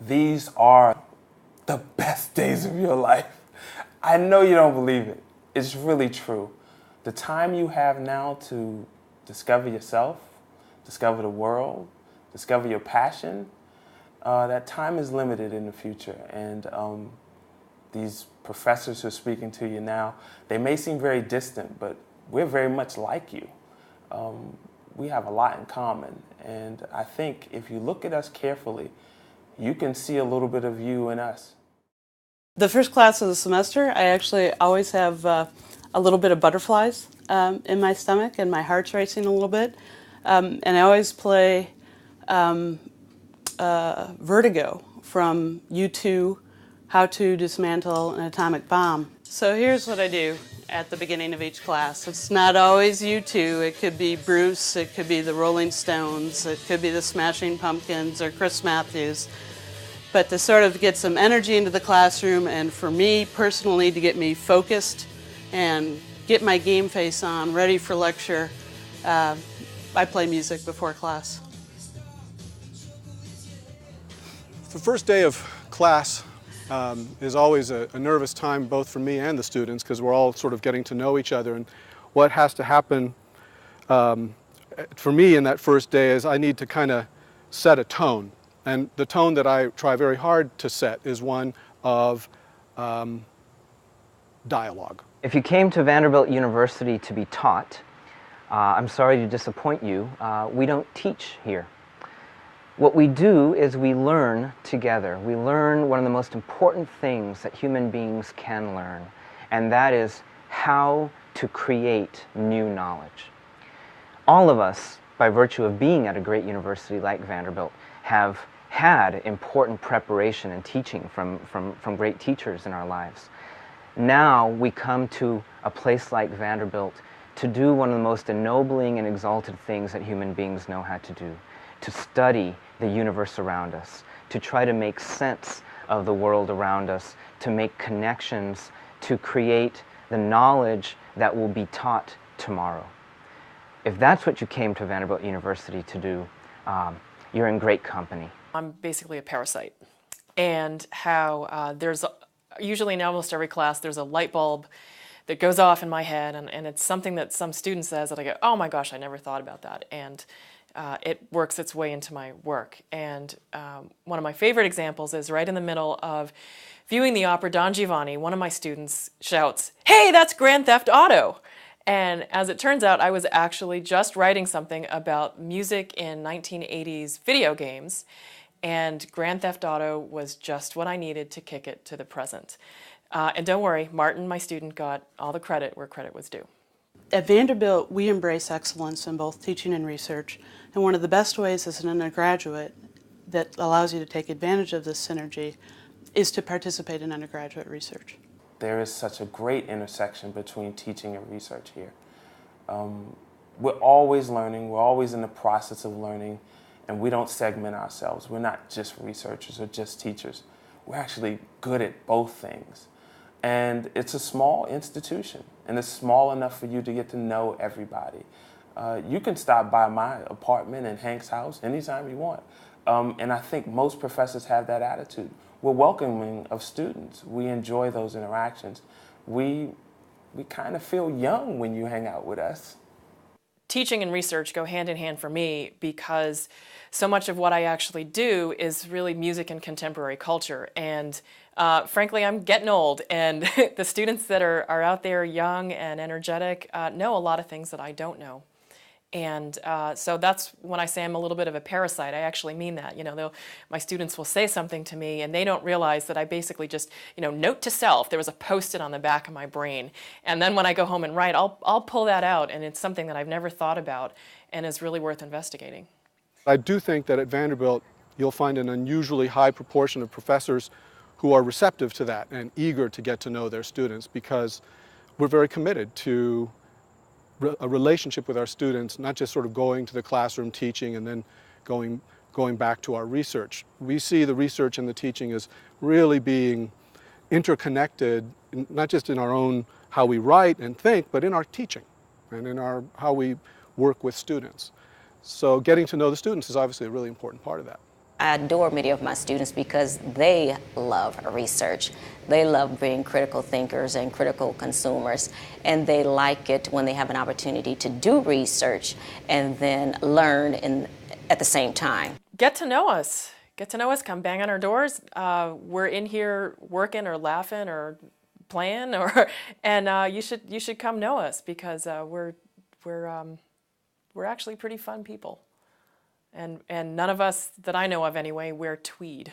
These are the best days of your life. I know you don't believe it. It's really true. The time you have now to discover yourself, discover the world, discover your passion, that time is limited in the future. And these professors who are speaking to you now, they may seem very distant, but we're very much like you. We have a lot in common. And I think if you look at us carefully, you can see a little bit of you in us. The first class of the semester, I actually always have a little bit of butterflies in my stomach and my heart's racing a little bit. And I always play Vertigo from U2, How to Dismantle an Atomic Bomb. So here's what I do at the beginning of each class. It's not always U2. It could be Bruce, it could be the Rolling Stones, it could be the Smashing Pumpkins or Chris Matthews. But to sort of get some energy into the classroom, and for me personally to get me focused and get my game face on, ready for lecture, I play music before class. The first day of class is always a nervous time both for me and the students, because we're all sort of getting to know each other. And what has to happen for me in that first day is I need to kind of set a tone. And the tone that I try very hard to set is one of dialogue. If you came to Vanderbilt University to be taught, I'm sorry to disappoint you, we don't teach here. What we do is we learn together. We learn one of the most important things that human beings can learn, and that is how to create new knowledge. All of us, by virtue of being at a great university like Vanderbilt, have had important preparation and teaching from great teachers in our lives. Now we come to a place like Vanderbilt to do one of the most ennobling and exalted things that human beings know how to do, to study the universe around us, to try to make sense of the world around us, to make connections, to create the knowledge that will be taught tomorrow. If that's what you came to Vanderbilt University to do, you're in great company. I'm basically a parasite, and how usually in almost every class there's a light bulb that goes off in my head, and it's something that some student says that I go, oh my gosh, I never thought about that, and it works its way into my work. And one of my favorite examples is right in the middle of viewing the opera Don Giovanni, one of my students shouts, "Hey, that's Grand Theft Auto!" And as it turns out, I was actually just writing something about music in 1980s video games, and Grand Theft Auto was just what I needed to kick it to the present. And don't worry, Martin, my student, got all the credit where credit was due. At Vanderbilt, we embrace excellence in both teaching and research, and one of the best ways as an undergraduate that allows you to take advantage of this synergy is to participate in undergraduate research. There is such a great intersection between teaching and research here. We're always learning, we're always in the process of learning, and we don't segment ourselves. We're not just researchers or just teachers. We're actually good at both things. And it's a small institution, and it's small enough for you to get to know everybody. You can stop by my apartment in Hank's house anytime you want. And I think most professors have that attitude. We're welcoming of students. We enjoy those interactions. We kind of feel young when you hang out with us. Teaching and research go hand in hand for me because so much of what I actually do is really music and contemporary culture. And frankly, I'm getting old, and the students that are out there young and energetic know a lot of things that I don't know. And so that's when I say I'm a little bit of a parasite. I actually mean that. You know, my students will say something to me, and they don't realize that I basically just, note to self. There was a Post-it on the back of my brain, and then when I go home and write, I'll pull that out, and it's something that I've never thought about, and is really worth investigating. I do think that at Vanderbilt, you'll find an unusually high proportion of professors who are receptive to that and eager to get to know their students, because we're very committed to a relationship with our students, not just sort of going to the classroom teaching and then going back to our research. We see the research and the teaching as really being interconnected, not just in our own how we write and think, but in our teaching and in our how we work with students. So getting to know the students is obviously a really important part of that. I adore many of my students because they love research. They love being critical thinkers and critical consumers, and they like it when they have an opportunity to do research and then learn at the same time. Get to know us. Get to know us. Come bang on our doors. We're in here working or laughing or playing, and you should come know us because we're actually pretty fun people. And none of us that I know of anyway wear tweed.